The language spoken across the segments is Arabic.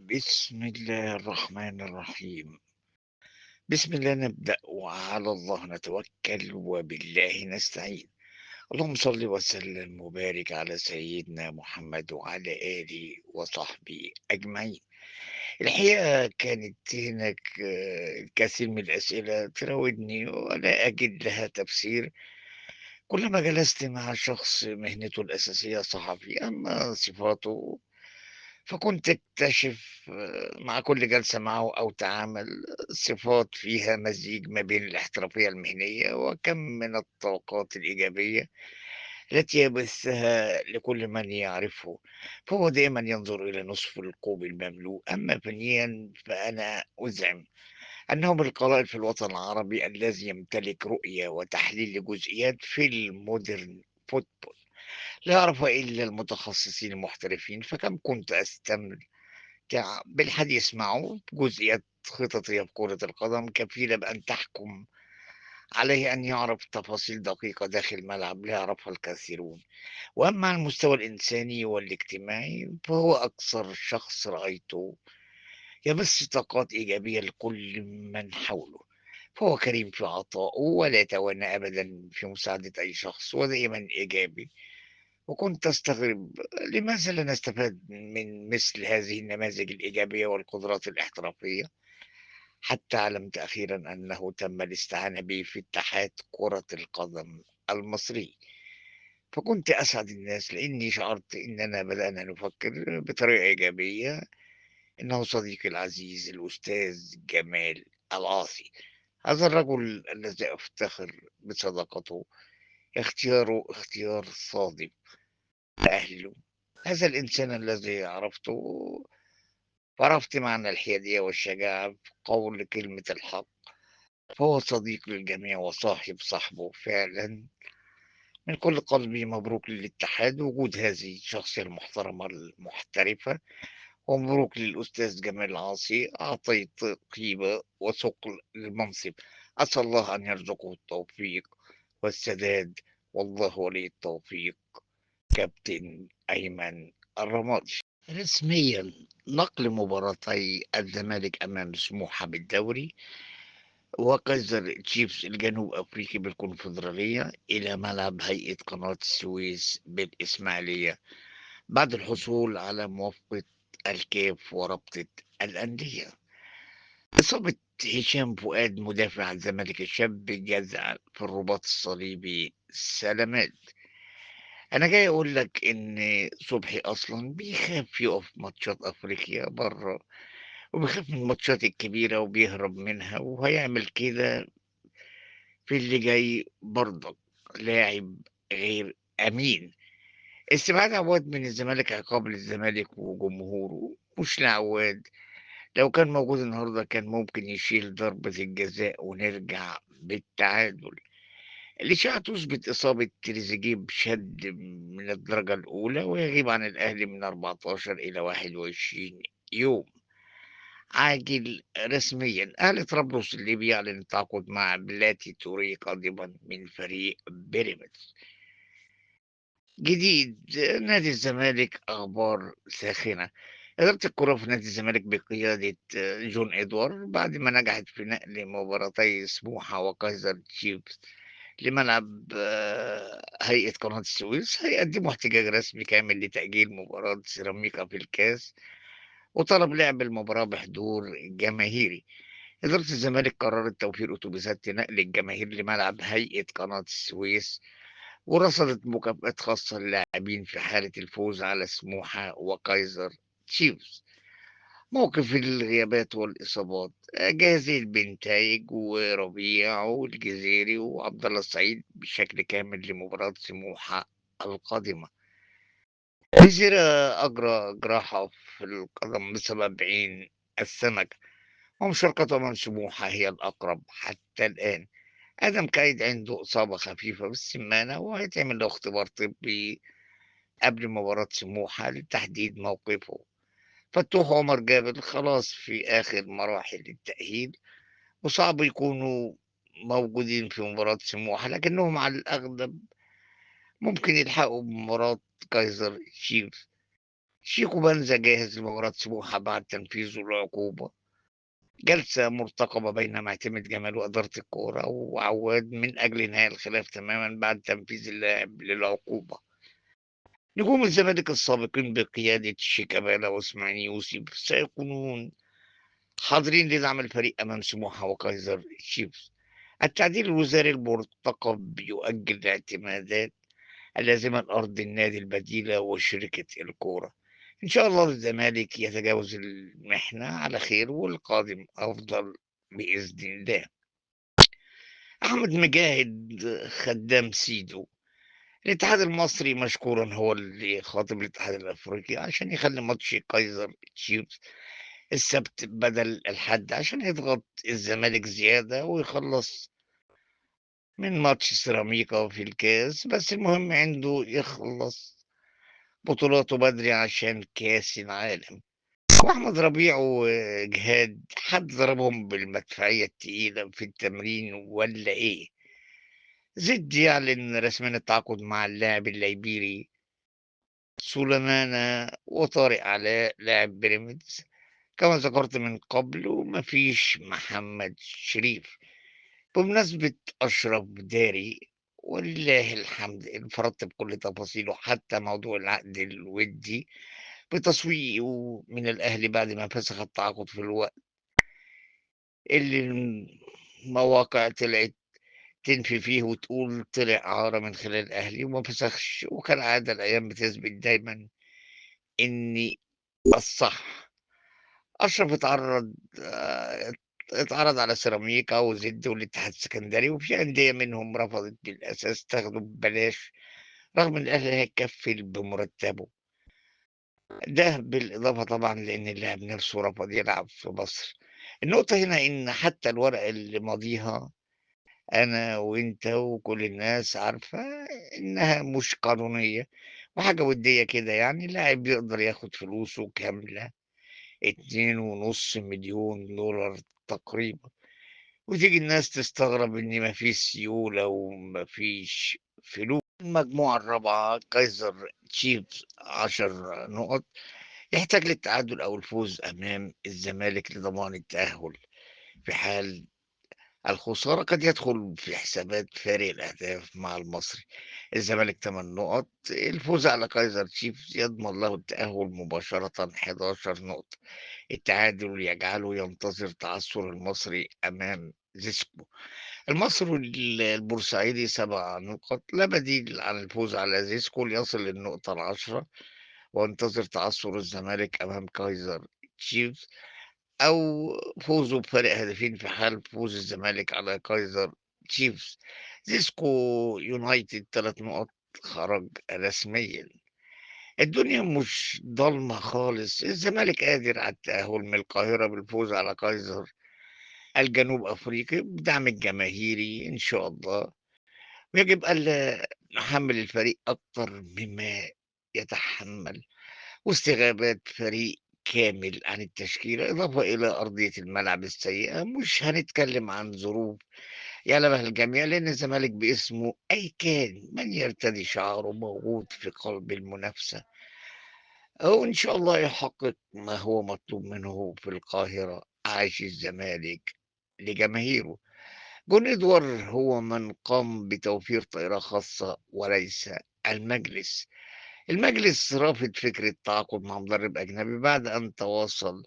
بسم الله الرحمن الرحيم. بسم الله نبدأ وعلى الله نتوكل وبالله نستعين. اللهم صل وسلم وبارك على سيدنا محمد وعلى آله وصحبه أجمعين. الحقيقة كانت هناك الكثير من الأسئلة تراودني ولا أجد لها تفسير. كلما جلست مع شخص مهنته الأساسية صحفي أما صفاته فكنت أكتشف مع كل جلسة معه أو تعامل صفات فيها مزيج ما بين الاحترافية المهنية وكم من الطاقات الإيجابية التي يبثها لكل من يعرفه. فهو دائما ينظر إلى نصف الكوب المملوء، أما فنيا فأنا أزعم أنه من القلائل في الوطن العربي الذي يمتلك رؤية وتحليل لجزئيات في المودرن فوتبول لا يعرفها إلا المتخصصين المحترفين. فكم كنت أستمتع بالحديث معه بجزئيات خططية في كرة القدم كفيلة بأن تحكم عليه أن يعرف تفاصيل دقيقة داخل الملعب لا يعرفها الكثيرون. وأما على المستوى الإنساني والاجتماعي فهو أكثر شخص رأيته يبث طاقات إيجابية لكل من حوله. فهو كريم في عطائه ولا يتوانى أبدا في مساعدة أي شخص ودائما إيجابي. وكنت أستغرب لماذا لا نستفاد من مثل هذه النماذج الإيجابية والقدرات الاحترافية. حتى علمت أخيرا أنه تم الاستعانة به في اتحاد كرة القدم المصري. فكنت أسعد الناس لأني شعرت أننا بدأنا نفكر بطريقة إيجابية. إنه صديقي العزيز الأستاذ جمال العاصي، هذا الرجل الذي أفتخر بصداقته، اختياره اختيار صادق لأهله. هذا الإنسان الذي عرفت معنى الحيادية والشجاعة في قول كلمة الحق. فهو صديق للجميع وصاحب صاحبه فعلا. من كل قلبي مبروك للاتحاد وجود هذه الشخصية المحترمة المحترفة، ومبروك للأستاذ جمال العاصي. أعطيت قيمة وثقل للمنصب. أسأل الله أن يرزقه التوفيق والسداد، والله ولي التوفيق. كابتن أيمن الرمادي. رسميا نقل مباراتي الزمالك أمام سموحة بالدوري وكايزر تشيفز الجنوب أفريقي بالكونفدرالية إلى ملعب هيئة قناة السويس بالإسماعيلية بعد الحصول على موافقة الكاف ورابطة الأندية. إصابة هشام فؤاد مدافع الزمالك الشاب بجزع في الرباط الصليبي سلامات. أنا جاي أقول لك إن صبحي أصلا بيخاف يقف ماتشات أفريقيا بره، وبيخاف من الماتشات الكبيرة وبيهرب منها، وهيعمل كده في اللي جاي برضك. لاعب غير أمين. استبعاد عواد من الزمالك عقاب للزمالك وجمهوره مش لعواد. لو كان موجود النهارده كان ممكن يشيل ضربة الجزاء ونرجع بالتعادل. الإشاعة تثبت إصابة تريزيجيه بشد من الدرجة الأولى ويغيب عن الأهلي من 14 إلى 21 يوم عاجل. رسميا أهلي طرابلس الليبي يعلن التعاقد مع بلاتي توري قادما من فريق بيراميدز. جديد نادي الزمالك أخبار ساخنة. إدارة الكرة في نادي الزمالك بقيادة جون إدوار بعد ما نجحت في نقل مباراتي سموحة وكايزر تشيفز لملعب هيئة قناة السويس، هيقدموا احتجاج رسمي كامل لتأجيل مباراة سيراميكا في الكاس وطلب لعب المباراة بحضور جماهيري. إدارة الزمالك قررت توفير أتوبيسات لنقل الجماهير لملعب هيئة قناة السويس، ورصدت مكافآت خاصة للاعبين في حالة الفوز على سموحة وكايزر تشيفز. موقف الغيابات والإصابات، جاهزين البنتايج وربيع والجزيري وعبد الله السعيد بشكل كامل لمباراة سموحة القادمة. الجزيرة أجرى جراحة في القدم بسبب عين السمك، ومشاركته من سموحة هي الأقرب حتى الآن. آدم كايد عنده إصابة خفيفة بالسمانة وهيتعمل له اختبار طبي قبل مباراة سموحة لتحديد موقفه. فتوح عمر جابر خلاص في آخر مراحل التأهيل، وصعب يكونوا موجودين في مباراة سموحة، لكنهم على الأغلب ممكن يلحقوا بمباراة كايزر تشيفز. شيكو بنزا جاهز لمباراة سموحة بعد تنفيذه العقوبة. جلسة مرتقبة بين معتمد جمال وإدارة الكورة وعواد من أجل إنهاء الخلاف تماما بعد تنفيذ اللاعب للعقوبة. نجوم الزمالك السابقين بقيادة شيكابالا وإسماعيل يوسف سيكونون حاضرين لدعم الفريق أمام سموحة وكايزر تشيفز. التعديل الوزاري المرتقب يؤجل الاعتمادات اللازمة لأرض النادي البديلة وشركة الكورة. إن شاء الله الزمالك يتجاوز المحنة على خير والقادم أفضل بإذن الله. أحمد مجاهد خدام سيدو. الاتحاد المصري مشكورا هو اللي خاطب الاتحاد الأفريقي عشان يخلي ماتش كايزر تشيفز السبت بدل الحد عشان يضغط الزمالك زيادة ويخلص من ماتش سيراميكا في الكاس، بس المهم عنده يخلص بطولاته بدري عشان كاس العالم. واحمد ربيع وجهاد حد ضربهم بالمدفعية التقيلة في التمرين ولا ايه؟ زد يعلن رسميا التعاقد مع اللاعب الليبيري سليمانة وطارق علاء لاعب بيراميدز. كما ذكرت من قبل ومفيش محمد شريف. بمناسبة أشرف داري، ولله الحمد انفردت بكل تفاصيله حتى موضوع العقد الودي بتسويقه من الأهلي بعد ما فسخ التعاقد في الوقت اللي المواقع طلعت تنفي فيه وتقول طلع إعارة من خلال الأهلي وما فسخش، وكالعادة الأيام بتثبت دايما إني الصح. أشرف اتعرض على سيراميكا وزد والاتحاد السكندري، وفي أندية منهم رفضت بالأساس تاخده ببلاش رغم إن الأهلي هيكفل بمرتبه ده، بالإضافة طبعا لأن اللاعب نفسه رفض يلعب في مصر. النقطة هنا إن حتى الورقة اللي ماضيها أنا وأنت وكل الناس عارفة إنها مش قانونية وحاجة ودية كده، يعني اللاعب يقدر ياخد فلوسه كاملة 2.5 مليون دولار تقريبا. وتيجي الناس تستغرب إن مفيش سيولة ومفيش فلوس. المجموعة الرابعة كايزر تشيفز 10 نقط، يحتاج للتعادل أو الفوز أمام الزمالك لضمان التأهل. في حال الخسارة قد يدخل في حسابات فارق الأهداف مع المصري. الزمالك 8 نقط، الفوز على كايزر تشيفز يضمن له التأهل مباشرة 11 نقطة. التعادل يجعله ينتظر تعثر المصري أمام زيسكو. المصري البورسعيدي 7 نقط، لا بديل عن الفوز على زيسكو ليصل للنقطة ال10، وانتظر تعثر الزمالك أمام كايزر تشيفز أو فوزه بفارق هدفين في حال فوز الزمالك على كايزر تشيفز. زيسكو يونايتد 3 نقط، خرج رسميا. الدنيا مش ضلمة خالص، الزمالك قادر على التأهل من القاهرة بالفوز على كايزر الجنوب أفريقي بدعم الجماهيري إن شاء الله. ويجب ألا نحمل الفريق أكتر مما يتحمل، واستغابات فريق كامل عن التشكيلة إضافة إلى أرضية الملعب السيئة. مش هنتكلم عن ظروف يعلمها الجميع لأن الزمالك باسمه أي كان من يرتدي شعاره موجود في قلب المنافسة، أو إن شاء الله يحقق ما هو مطلوب منه في القاهرة. عاش الزمالك لجماهيره. جون إدوار هو من قام بتوفير طائرة خاصة وليس المجلس. المجلس رافض فكرة التعاقد مع مدرب أجنبي بعد أن تواصل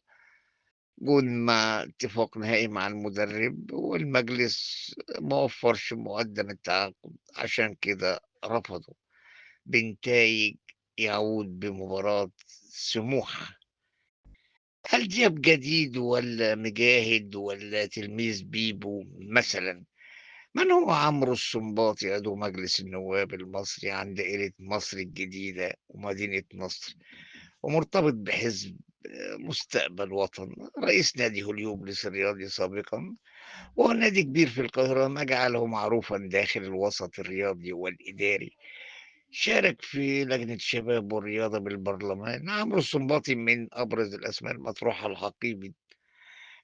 جون مع اتفاق نهائي مع المدرب، والمجلس ما وفرش مقدم التعاقد عشان كده رفضه بنتائج يعود بمباراة سموحة. هل دياب جديد ولا مجاهد ولا تلميذ بيبو مثلا؟ من هو عمرو السنباطي عضو مجلس النواب المصري عن دائرة مصر الجديدة ومدينة نصر، ومرتبط بحزب مستقبل وطن، رئيس نادي هليوبلس الرياضي سابقا، وهو نادي كبير في القاهرة ما جعله معروفا داخل الوسط الرياضي والإداري. شارك في لجنة الشباب والرياضة بالبرلمان. عمرو السنباطي من أبرز الأسماء المطروحة لحقيبة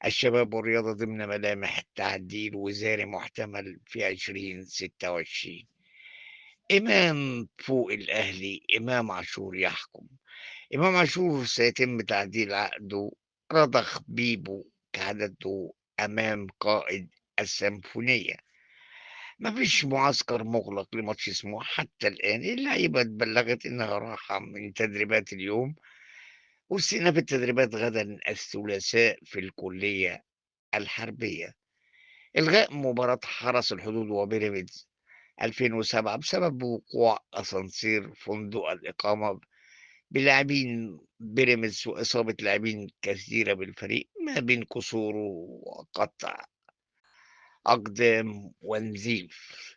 الشباب والرياضة ضمن ملامح تعديل وزاري محتمل في 2026. إمام فوق الأهلي إمام عاشور يحكم. إمام عاشور سيتم تعديل عقده، رضخ بيبو كعادته أمام قائد السيمفونية. ما فيش معسكر مغلق لماتش سموحة حتى الآن، اللعيبة اتبلغت إنها راحة من تدريبات اليوم واستئناف التدريبات غدا الثلاثاء في الكلية الحربية. إلغاء مباراة حرس الحدود وبيراميدز 2007 بسبب وقوع أسانسير فندق الإقامة بلاعبين بيراميدز وإصابة لاعبين كثيرة بالفريق ما بين كسور وقطع أقدام ونزيف.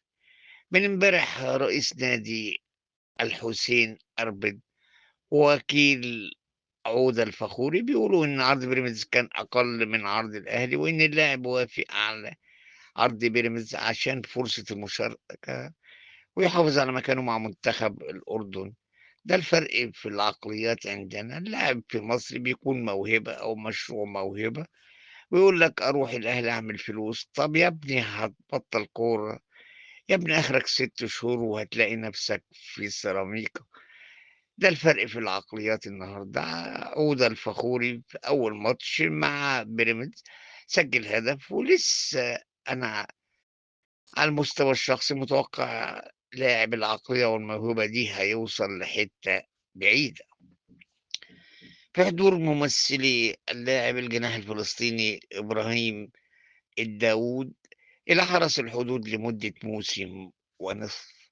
من امبارح رئيس نادي الحسين أربد ووكيل عودة الفخوري بيقولوا إن عرض بيراميدز كان أقل من عرض الأهلي، وإن اللاعب وافق على عرض بيراميدز عشان فرصة المشاركة ويحافظ على مكانه مع منتخب الأردن. ده الفرق في العقليات عندنا. اللاعب في مصر بيكون موهبة أو مشروع موهبة ويقول لك أروح الأهلي أعمل فلوس. طب يا ابني هتبطل كورة؟ يا ابني آخرك 6 شهور وهتلاقي نفسك في سيراميكا. ده الفرق في العقليات النهارده. عودة الفخوري في أول ماتش مع بيراميدز سجل هدف، ولسه أنا على المستوى الشخصي متوقع لاعب العقلية والموهبة دي هيوصل لحتة بعيدة. في حضور ممثلي اللاعب الجناح الفلسطيني إبراهيم الداود إلى حرس الحدود لمدة موسم ونصف.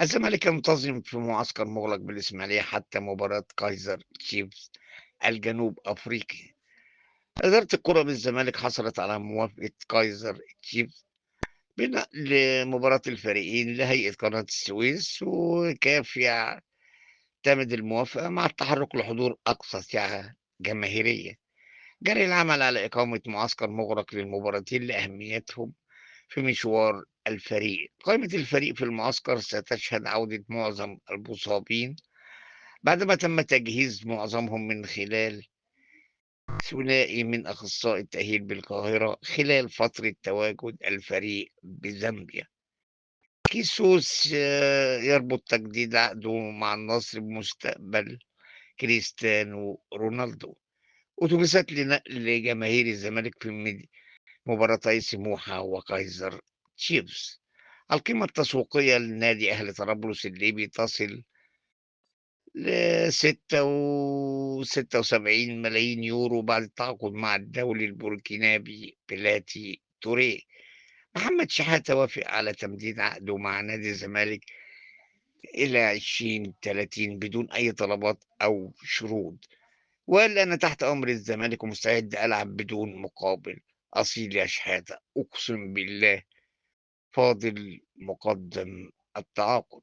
الزمالك ينتظم في معسكر مغلق بالإسماعيلية حتى مباراة كايزر تشيفز الجنوب أفريقي. إدارة الكرة بالزمالك حصلت على موافقة كايزر تشيفز بنقل مباراة الفريقين لهيئة قناة السويس، وكاف يعتمد الموافقة مع التحرك لحضور أقصى سعة جماهيرية. جري العمل على إقامة معسكر مغلق للمباراتين لأهميتهم في مشوار الفريق. قائمة الفريق في المعسكر ستشهد عودة معظم المصابين بعدما تم تجهيز معظمهم من خلال ثنائي من أخصائي التأهيل بالقاهرة خلال فترة تواجد الفريق بزامبيا. كيسوس يربط تجديد عقده مع النصر بمستقبل كريستيانو رونالدو. أتوبيسات لنقل جماهير الزمالك في مباراتي سموحة وكايزر تشيفز. القيمة التسويقية لنادي أهلي طرابلس الليبي تصل ل76 ملايين يورو بعد التعاقد مع الدولي البوركينابي بلاتي توريه. محمد شحاتة وافق على تمديد عقده مع نادي الزمالك إلى 2030 بدون أي طلبات أو شروط، وقال أنا تحت أمر الزمالك ومستعد ألعب بدون مقابل. أصيل يا شحاتة، أقسم بالله فاضل مقدم التعاقد.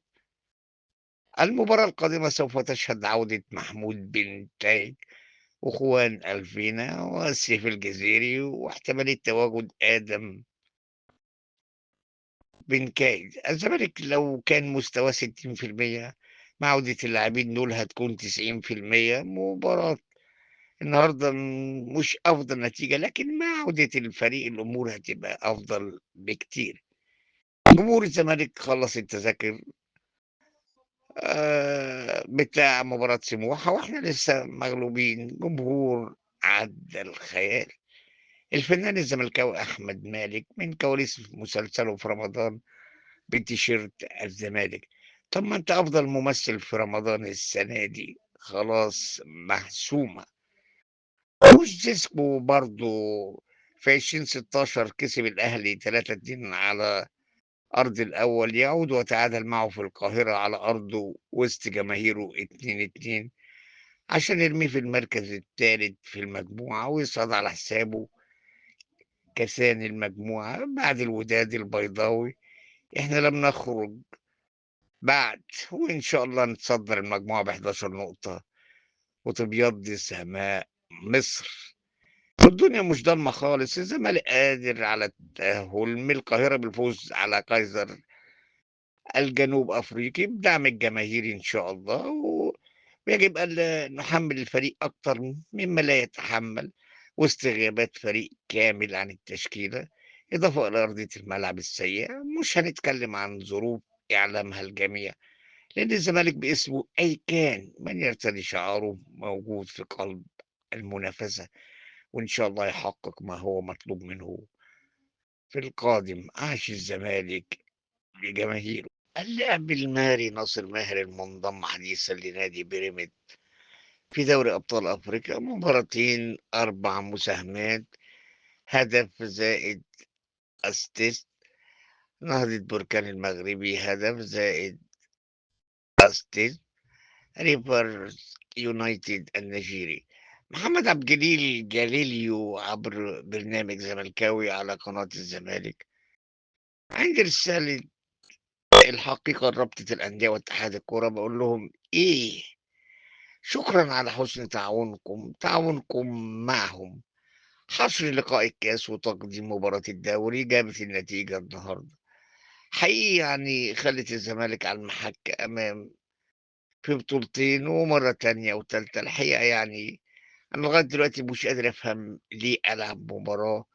المباراة القادمة سوف تشهد عودة محمود بن تايج وخوان ألفينا والسيف الجزيري واحتمالية تواجد آدم بن كايد. الزمالك لو كان مستواه 60% مع عودة اللاعبين دول هتكون 90%. مباراة النهارده مش أفضل نتيجة، لكن مع عودة الفريق الأمور هتبقى أفضل بكتير. جمهور الزمالك خلص التذاكر بتاع مباراة سموحة وإحنا لسه مغلوبين. جمهور عدى الخيال. الفنان الزملكاوي أحمد مالك من كواليس مسلسله في رمضان بتيشيرت الزمالك. طب ما أنت أفضل ممثل في رمضان السنة دي، خلاص محسومة. وجيسكو برضو في 2016 كسب الأهلي 3-2 على أرض الأول، يعود وتعادل معه في القاهرة على أرضه وسط جماهيره 2-2 عشان يرميه في المركز الثالث في المجموعة ويصعد على حسابه كثاني المجموعة بعد الوداد البيضاوي. احنا لم نخرج بعد، وإن شاء الله نتصدر المجموعة ب11 نقطة وتبيض سماء مصر. والدنيا مش ضلمة خالص. الزمالك قادر على التأهل من القاهرة بالفوز على كايزر الجنوب أفريقي بدعم الجماهير إن شاء الله. ويجب ألا نحمل الفريق أكتر مما لا يتحمل وسط غيابات فريق كامل عن التشكيلة، إضافة إلى أرضية الملعب السيئة. مش هنتكلم عن ظروف يعلمها الجميع، لأن الزمالك باسمه أي كان من يرتدي شعاره موجود في قلب المنافسة، وإن شاء الله يحقق ما هو مطلوب منه في القادم. عاش الزمالك لجماهيره. اللاعب المهري ناصر ماهر المنضم حديثا لنادي بيراميدز في دوري أبطال أفريقيا، مباراتين 4 مساهمات، هدف زائد أسيست. نهضة بركان المغربي هدف زائد أسيست. ريفرز يونايتد النيجيري محمد عبد الجليل جاليليو عبر برنامج زملكاوي على قناة الزمالك عندي رسالة الحقيقة لرابطة الأندية واتحاد الكورة، بقول لهم إيه، شكرا على حسن تعاونكم معهم. حصر لقاء الكاس وتقديم مباراة الدوري جابت النتيجة النهاردة، حقيقي يعني خلت الزمالك على المحك أمام في بطولتين ومرة تانية وتالتة. الحقيقة يعني أنا لغاية دلوقتي مش قادر أفهم ليه ألعب مباراة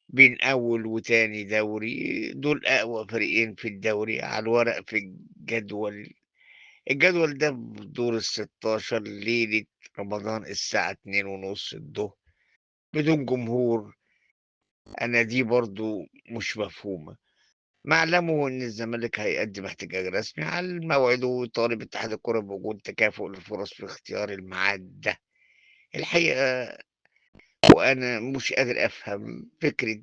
بين أول وتاني دوري، دول أقوى فريقين في الدوري على الورق في الجدول. الجدول ده في دور ال16 ليلة رمضان الساعة 2:30 الظهر بدون جمهور. أنا دي برضو مش مفهومة. معلمه إن الزمالك هيقدم احتجاج رسمي على الموعد ويطالب اتحاد الكرة بوجود تكافؤ الفرص في اختيار الميعاد ده. الحقيقة وأنا مش قادر أفهم فكرة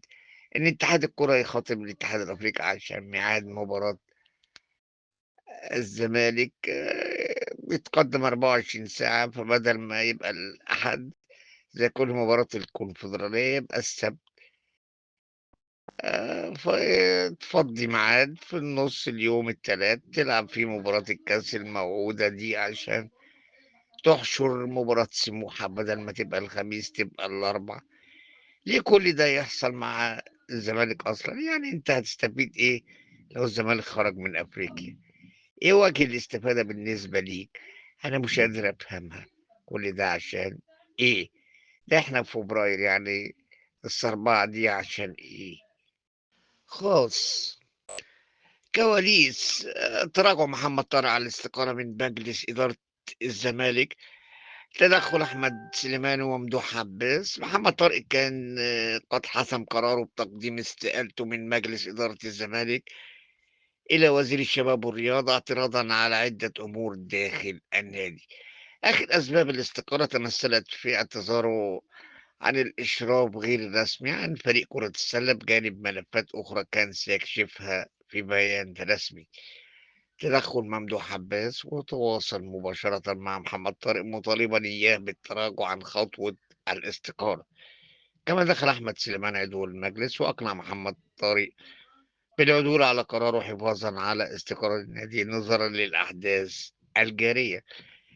إن اتحاد الكرة يخاطب الاتحاد الأفريقي عشان ميعاد مباراة الزمالك بيتقدم 24 ساعة، فبدل ما يبقى الأحد زي كل مباراة الكونفدرالية يبقى السبت. فتفضي ميعاد في النص اليوم التلات تلعب فيه مباراة الكاس الموعودة دي عشان تحشر مباراة سموحة، بدل ما تبقى الخميس تبقى الأربع. ليه كل ده يحصل مع الزمالك أصلا؟ يعني أنت هتستفيد إيه لو الزمالك خرج من أفريقيا؟ إيه وجه الاستفادة بالنسبة ليك؟ أنا مش قادر أفهمها. كل ده عشان إيه؟ ده إحنا في فبراير يعني، الصربعة دي عشان إيه؟ خاص كواليس تراجع محمد طارق على الاستقالة من مجلس إدارة الزمالك، تدخل أحمد سليمان وممدوح عباس. محمد طارق كان قد حسم قراره بتقديم استقالته من مجلس إدارة الزمالك إلى وزير الشباب والرياضة اعتراضا على عدة أمور داخل النادي. آخر أسباب الاستقالة تمثلت في اعتذاره عن الإشراف غير الرسمي عن فريق كرة السلة بجانب ملفات أخرى كان سيكشفها في بيان رسمي. تدخل ممدوح عباس وتواصل مباشرة مع محمد طارق مطالبا إياه بالتراجع عن خطوة الاستقالة. كما دخل أحمد سليمان عضو المجلس وأقنع محمد طارق بالعدول على قراره حفاظا على استقرار النادي نظرا للأحداث الجارية.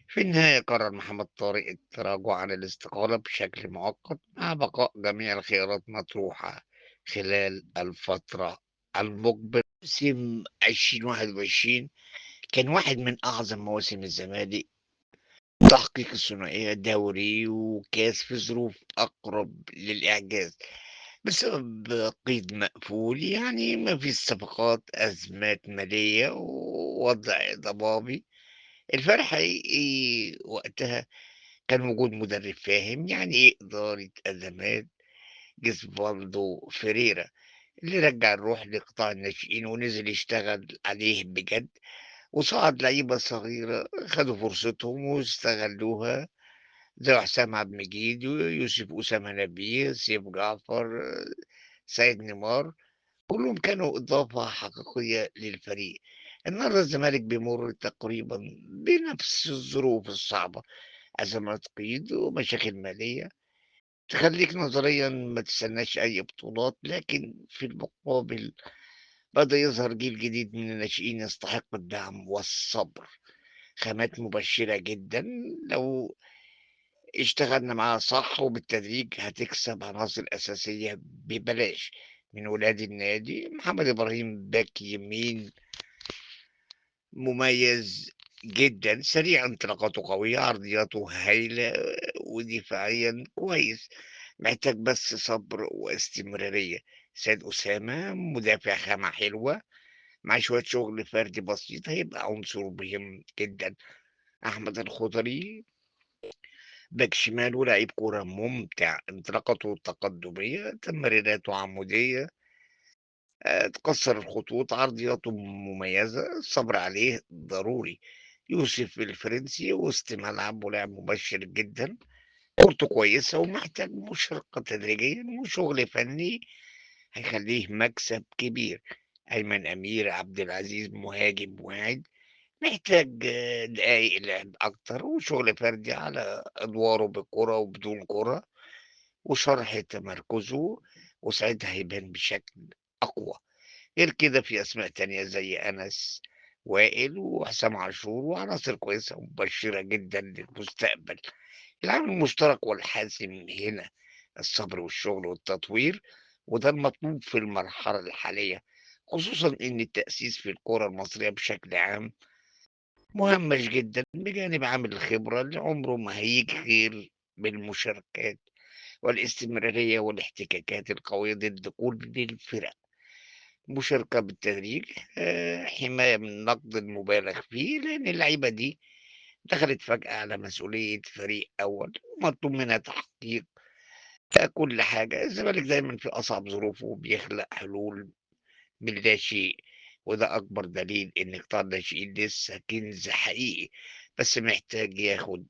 في النهاية قرر محمد طارق التراجع عن الاستقالة بشكل مؤقت مع بقاء جميع الخيارات مطروحة خلال الفترة المقبلة. موسم 2021 كان واحد من أعظم مواسم الزمالك، تحقيق الثنائية دوري وكاس في ظروف أقرب للإعجاز بسبب قيد مقفول، يعني ما فيش صفقات، أزمات مالية ووضع ضبابي. الفرق حقيقي وقتها كان وجود مدرب فاهم يعني إيه إدارة أزمات، جيسفالدو فيريرا، اللي رجع الروح لقطاع الناشئين ونزل يشتغل عليه بجد، وصعد لعيبة صغيرة خدوا فرصتهم واستغلوها زي حسام عبد المجيد ويوسف أسامة نبيه سيف جعفر سيد نيمار، كلهم كانوا إضافة حقيقية للفريق. النهارده الزمالك بيمر تقريبا بنفس الظروف الصعبة، أزمات قيد ومشاكل مالية تخليك نظريا ما تستناش أي بطولات، لكن في المقابل بدأ يظهر جيل جديد من الناشئين يستحق الدعم والصبر. خامات مبشرة جدا، لو اشتغلنا معاها صح وبالتدريج هتكسب عناصر أساسية ببلاش من ولاد النادي. محمد إبراهيم باك يمين مميز جدا، سريع، انطلاقاته قوية، عرضياته هايلة، ودفاعيا كويس، محتاج بس صبر واستمرارية. سيد أسامة مدافع خامة حلوة مع شوية شغل فردي بسيط هيبقى عنصر مهم جدًا. أحمد الخضري باك شمال ولاعب كورة ممتع، انطلاقاته التقدمية، تمريراته عمودية، تكسّر الخطوط، عرضياته مميزة، الصبر عليه ضروري. يوسف الفرنسي وسط ملعب ولاعب مبشر جدًا، كورته كويسة ومحتاج مشاركة تدريجيًا وشغل فني هيخلّيه مكسب كبير. أيمن أمير عبد العزيز مهاجم واعد، محتاج دقايق لعب أكتر وشغل فردي على أدواره بالكرة وبدون كرة وشرح تمركزه، وساعتها هيبان بشكل أقوى. غير كده في أسماء تانية زي أنس وائل وحسام عاشور وعناصر كويسة ومبشرة جدًا للمستقبل. العامل المشترك والحاسم هنا الصبر والشغل والتطوير، وده المطلوب في المرحلة الحالية، خصوصًا إن التأسيس في الكرة المصرية بشكل عام مهمش جدًا بجانب عامل الخبرة اللي عمره ما هييجي غير بالمشاركات والاستمرارية والاحتكاكات القوية ضد كل الفرق. مشاركة بالتدريج، حماية من النقد المبالغ فيه، لأن اللعيبة دي دخلت فجأة على مسؤولية فريق أول ومطلوب منها تحقيق كل حاجة. الزمالك دايمًا في أصعب ظروفه بيخلق حلول من لا شيء، وده أكبر دليل إن قطاع الناشئين لسه كنز حقيقي، بس محتاج ياخد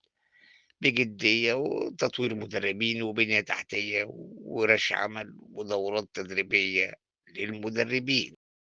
بجدية وتطوير مدربين وبنية تحتية وورش عمل ودورات تدريبية للمدربين.